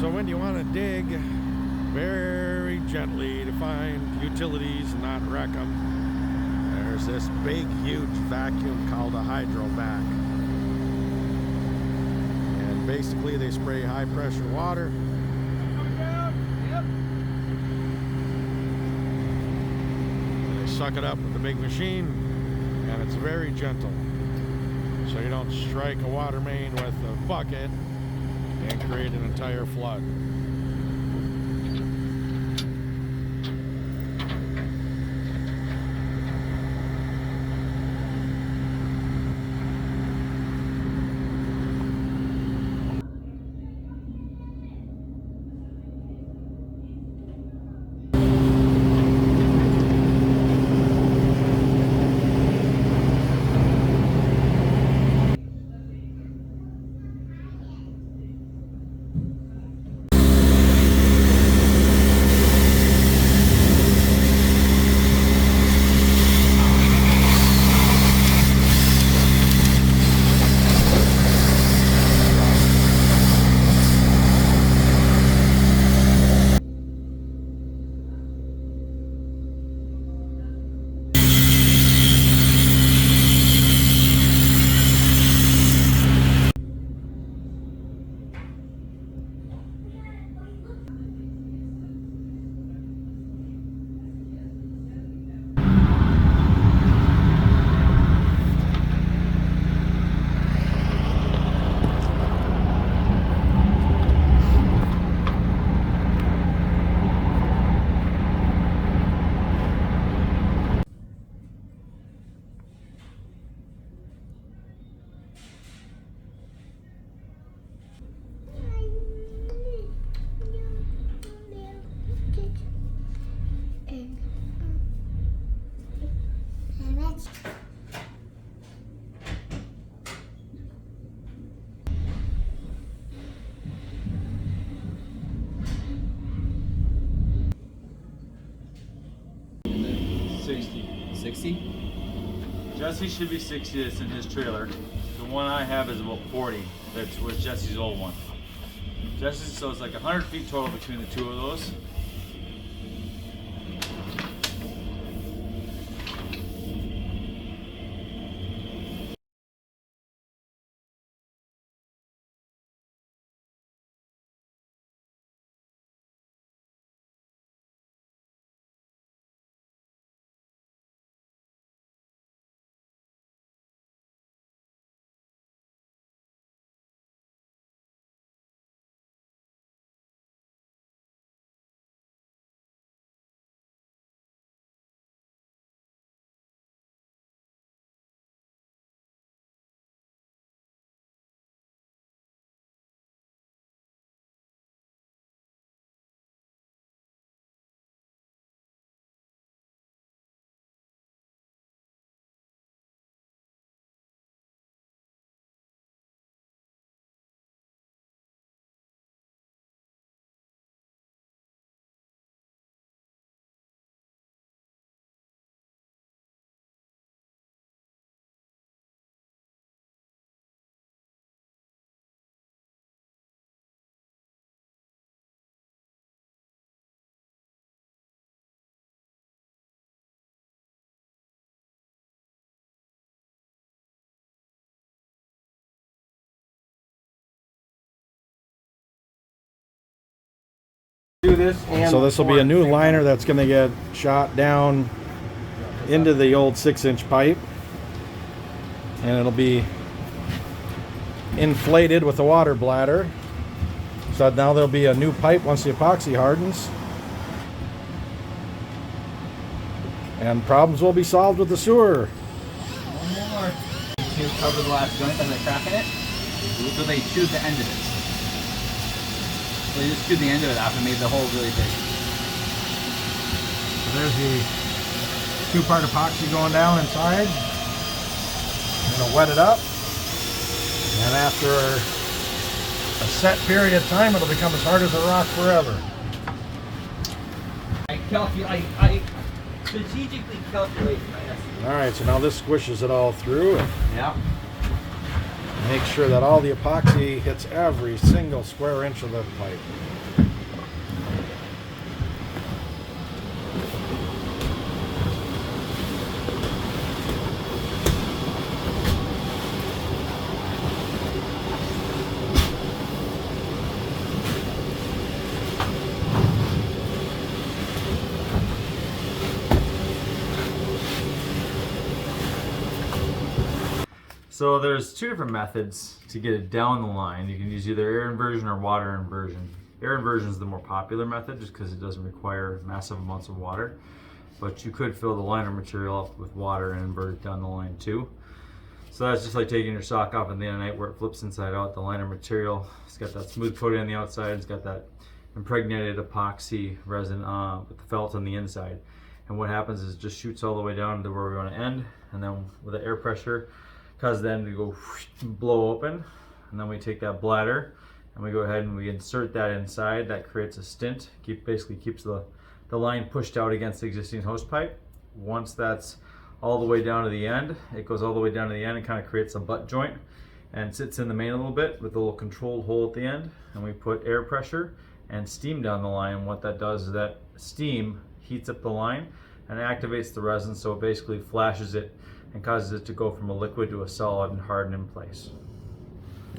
So when you want to dig very gently to find utilities and not wreck them, there's this big, huge vacuum called a hydrovac. And basically they spray high pressure water. They suck it up with the big machine, and it's very gentle. So you don't strike a water main with a bucket and create an entire flood. Jesse should be 60. That's in his trailer. The one I have is about 40. That's with Jesse's old one. Jesse's, so it's like 100 feet total between the two of those. Do this, and So this will be a new liner that's going to get shot down into the old 6-inch pipe, and it'll be inflated with a water bladder. So now there'll be a new pipe once the epoxy hardens, and problems will be solved with the sewer. One more. To cover the last joint as they're cracking it, so they shoot the end of it. So they just shoot the end of it out and made the hole really big. So there's the 2-part epoxy going down inside. It'll wet it up, and after a set period of time, it'll become as hard as a rock forever. I strategically calculate my estimate. All right, so now this squishes it all through and Yeah. make sure that all the epoxy hits every single square inch of the pipe. So there's two different methods to get it down the line. You can use either air inversion or water inversion. Air inversion is the more popular method just because it doesn't require massive amounts of water. But you could fill the liner material up with water and invert it down the line too. So that's just like taking your sock off at the end of the night where it flips inside out. The liner material, it's got that smooth coating on the outside, it's got that impregnated epoxy resin with the felt on the inside. And what happens is it just shoots all the way down to where we want to end, and then with the air pressure causes the end to go blow open, and then we take that bladder and we go ahead and we insert that inside. That creates a stint, basically keeps the line pushed out against the existing hose pipe. Once that's all the way down to the end, it goes all the way down to the end and kind of creates a butt joint and sits in the main a little bit with a little controlled hole at the end, and we put air pressure and steam down the line. And what that does is that steam heats up the line and activates the resin, so it basically flashes it and causes it to go from a liquid to a solid and harden in place.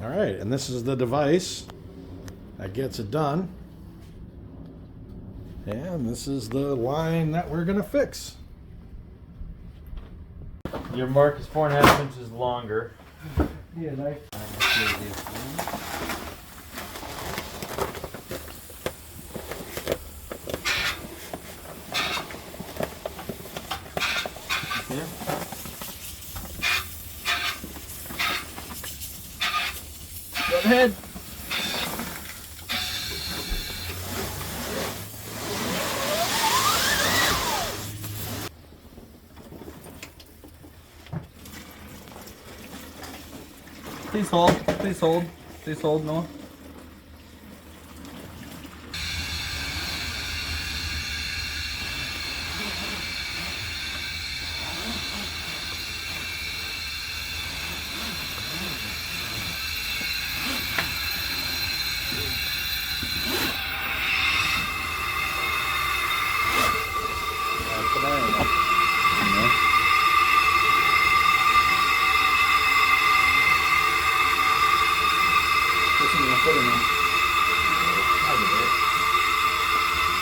All right, and this is the device that gets it done. And this is the line that we're gonna fix. Your mark is 4.5 inches longer. Yeah, nice. Go ahead. Please hold. Please hold. Please hold, Noah.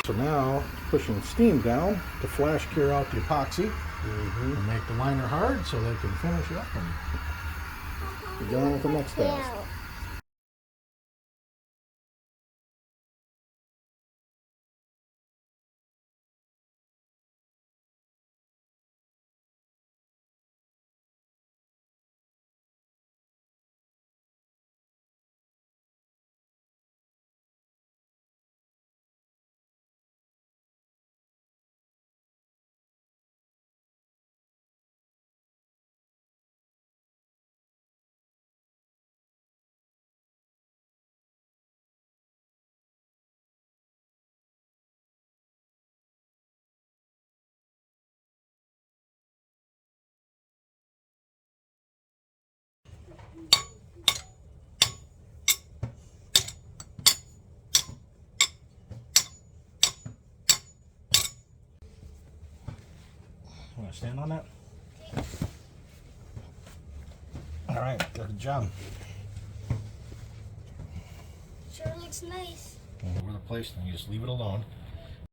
So now, pushing steam down to flash cure out the epoxy and make the liner hard so they can finish up and be done with the next task. Want to stand on that? All right, good job. Sure looks nice. Over the place, and you just leave it alone.